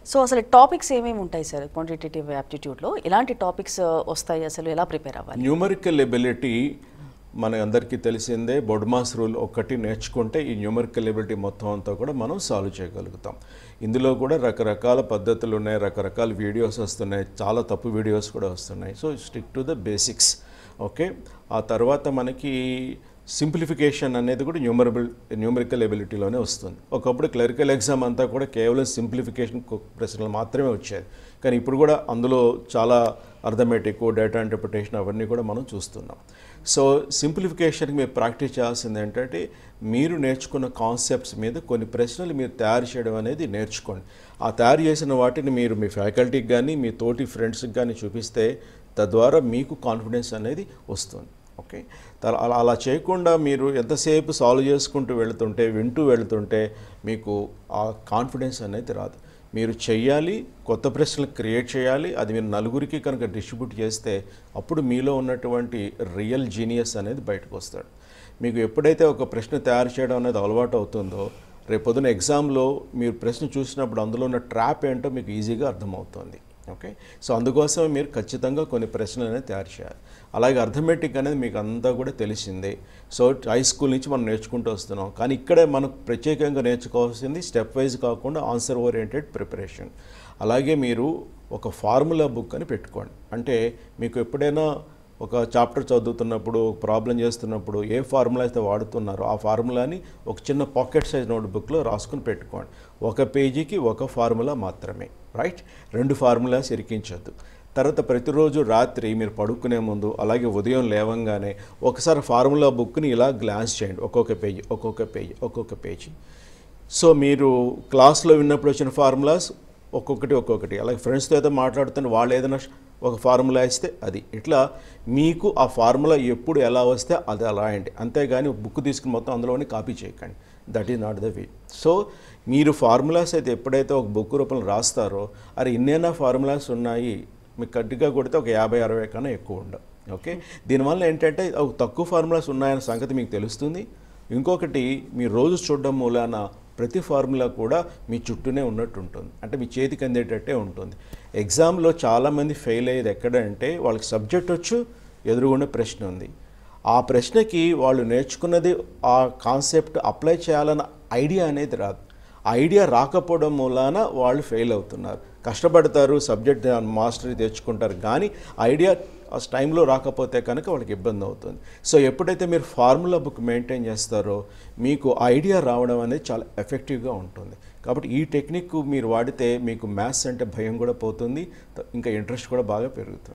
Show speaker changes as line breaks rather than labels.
So అసలు topics ఏమేమి ఉంటాయి సార్ క్వాంటిటేటివ్ యాప్టిట్యూడ్లో? ఎలాంటి టాపిక్స్ వస్తాయి, అసలు ఎలా ప్రిపేర్ అవ్వాలి?
న్యూమరికల్ ఎబిలిటీ మన అందరికీ తెలిసిందే. బొడ్మాస్ రూల్ ఒక్కటి నేర్చుకుంటే ఈ న్యూమరికల్ ఎబిలిటీ మొత్తం అంతా కూడా మనం సాల్వ్ చేయగలుగుతాం. ఇందులో కూడా రకరకాల పద్ధతులు ఉన్నాయి, రకరకాల వీడియోస్ వస్తున్నాయి, చాలా తప్పు వీడియోస్ కూడా వస్తున్నాయి. So stick to the basics. Okay, ఆ తర్వాత మనకి సింప్లిఫికేషన్ అనేది కూడా న్యూమరికల్ ఎబిలిటీలోనే వస్తుంది. ఒకప్పుడు క్లరికల్ ఎగ్జామ్ అంతా కూడా కేవలం సింప్లిఫికేషన్ ప్రశ్నలు మాత్రమే వచ్చేది. కానీ ఇప్పుడు కూడా అందులో చాలా అర్థమెటిక్, డేటా ఇంటర్ప్రిటేషన్ అవన్నీ కూడా మనం చూస్తున్నాం. సో సింప్లిఫికేషన్కి మీరు ప్రాక్టీస్ చేయాల్సింది ఏంటంటే, మీరు నేర్చుకున్న కాన్సెప్ట్స్ మీద కొన్ని ప్రశ్నలు మీరు తయారు చేయడం అనేది నేర్చుకోండి. ఆ తయారు చేసిన వాటిని మీరు మీ ఫ్యాకల్టీకి కానీ మీ తోటి ఫ్రెండ్స్కి కానీ చూపిస్తే తద్వారా మీకు కాన్ఫిడెన్స్ అనేది వస్తుంది. ఓకే, అలా చేయకుండా మీరు ఎంతసేపు సాల్వ్ చేసుకుంటూ వెళుతుంటే, వింటూ వెళుతుంటే మీకు ఆ కాన్ఫిడెన్స్ అనేది రాదు. మీరు చెయ్యాలి, కొత్త ప్రశ్నలు క్రియేట్ చేయాలి. అది మీరు నలుగురికి కనుక డిస్ట్రిబ్యూట్ చేస్తే అప్పుడు మీలో ఉన్నటువంటి రియల్ జీనియస్ అనేది బయటకు వస్తాడు. మీకు ఎప్పుడైతే ఒక ప్రశ్న తయారు చేయడం అనేది అలవాటు అవుతుందో, రేపొద్దున ఎగ్జామ్లో మీరు ప్రశ్న చూసినప్పుడు అందులో ఉన్న ట్రాప్ ఏంటో మీకు ఈజీగా అర్థమవుతుంది. ఓకే, సో అందుకోసం మీరు ఖచ్చితంగా కొన్ని ప్రశ్నలు అనేది తయారు చేయాలి. అలాగే అర్థమెటిక్ అనేది మీకు అంతా కూడా తెలిసిందే. సో హై స్కూల్ నుంచి మనం నేర్చుకుంటూ వస్తున్నాం. కానీ ఇక్కడే మనం ప్రత్యేకంగా నేర్చుకోవాల్సింది స్టెప్ వైజ్ కాకుండా ఆన్సర్ ఓరియంటెడ్ ప్రిపరేషన్. అలాగే మీరు ఒక ఫార్ములా బుక్ అని పెట్టుకోండి. అంటే మీకు ఎప్పుడైనా ఒక చాప్టర్ చదువుతున్నప్పుడు, ఒక ప్రాబ్లం చేస్తున్నప్పుడు ఏ ఫార్ములా అయితే వాడుతున్నారో ఆ ఫార్ములాని ఒక చిన్న పాకెట్ సైజ్ నోట్బుక్లో రాసుకుని పెట్టుకోండి. ఒక పేజీకి ఒక ఫార్ములా మాత్రమే, రైట్? 2 ఫార్ములాస్ ఇరికించొద్దు. తర్వాత ప్రతిరోజు రాత్రి మీరు పడుకునే ముందు, అలాగే ఉదయం లేవంగానే ఒకసారి ఫార్ములా బుక్ని ఇలా గ్లాన్స్ చేయండి. ఒక్కొక్క పేజీ. సో మీరు క్లాస్లో విన్నప్పుడు వచ్చిన ఫార్ములాస్ ఒక్కొక్కటి, అలాగే ఫ్రెండ్స్తో అయితే మాట్లాడుతున్న వాళ్ళు ఏదైనా ఒక ఫార్ములా ఇస్తే అది, ఇట్లా మీకు ఆ ఫార్ములా ఎప్పుడు ఎలా వస్తే అది అలా రాయండి. అంతేగాని బుక్ తీసుకుని మొత్తం అందులోనే కాపీ చేయకండి. That is not the way. So మీరు ఫార్ములాస్ అయితే ఎప్పుడైతే ఒక బుక్ రూపంలో రాస్తారో, అరే ఇన్నేనా ఫార్ములాస్ ఉన్నాయి, మీకు గట్టిగా కొడితే ఒక 50-60 కన్నా ఎక్కువ ఉండవు. ఓకే, దీనివల్ల ఏంటంటే తక్కువ ఫార్ములాస్ ఉన్నాయన్న సంగతి మీకు తెలుస్తుంది. ఇంకొకటి, మీరు రోజు చూడడం మూలాన ప్రతి ఫార్ములా కూడా మీ చుట్టూనే ఉన్నట్టు ఉంటుంది, అంటే మీ చేతికి అందేటట్టే ఉంటుంది. ఎగ్జామ్లో చాలామంది ఫెయిల్ అయ్యేది ఎక్కడంటే, వాళ్ళకి సబ్జెక్ట్ వచ్చు, ఎదురుగుండా ప్రశ్న ఉంది. ఆ ప్రశ్నకి వాళ్ళు నేర్చుకున్నది, ఆ కాన్సెప్ట్ అప్లై చేయాలన్న ఐడియా అనేది రాదు. ఆ ఐడియా రాకపోవడం మూలాన వాళ్ళు ఫెయిల్ అవుతున్నారు. కష్టపడతారు, సబ్జెక్ట్ మాస్టరీ తెచ్చుకుంటారు, కానీ ఐడియా ఆ టైంలో రాకపోతే కనుక వాళ్ళకి ఇబ్బంది అవుతుంది. సో ఎప్పుడైతే మీరు ఫార్ములా బుక్ మెయింటైన్ చేస్తారో మీకు ఐడియా రావడం అనేది చాలా ఎఫెక్టివ్గా ఉంటుంది. కాబట్టి ఈ టెక్నిక్ మీరు వాడితే మీకు మ్యాథ్స్ అంటే భయం కూడా పోతుంది, ఇంకా ఇంట్రెస్ట్ కూడా బాగా పెరుగుతుంది.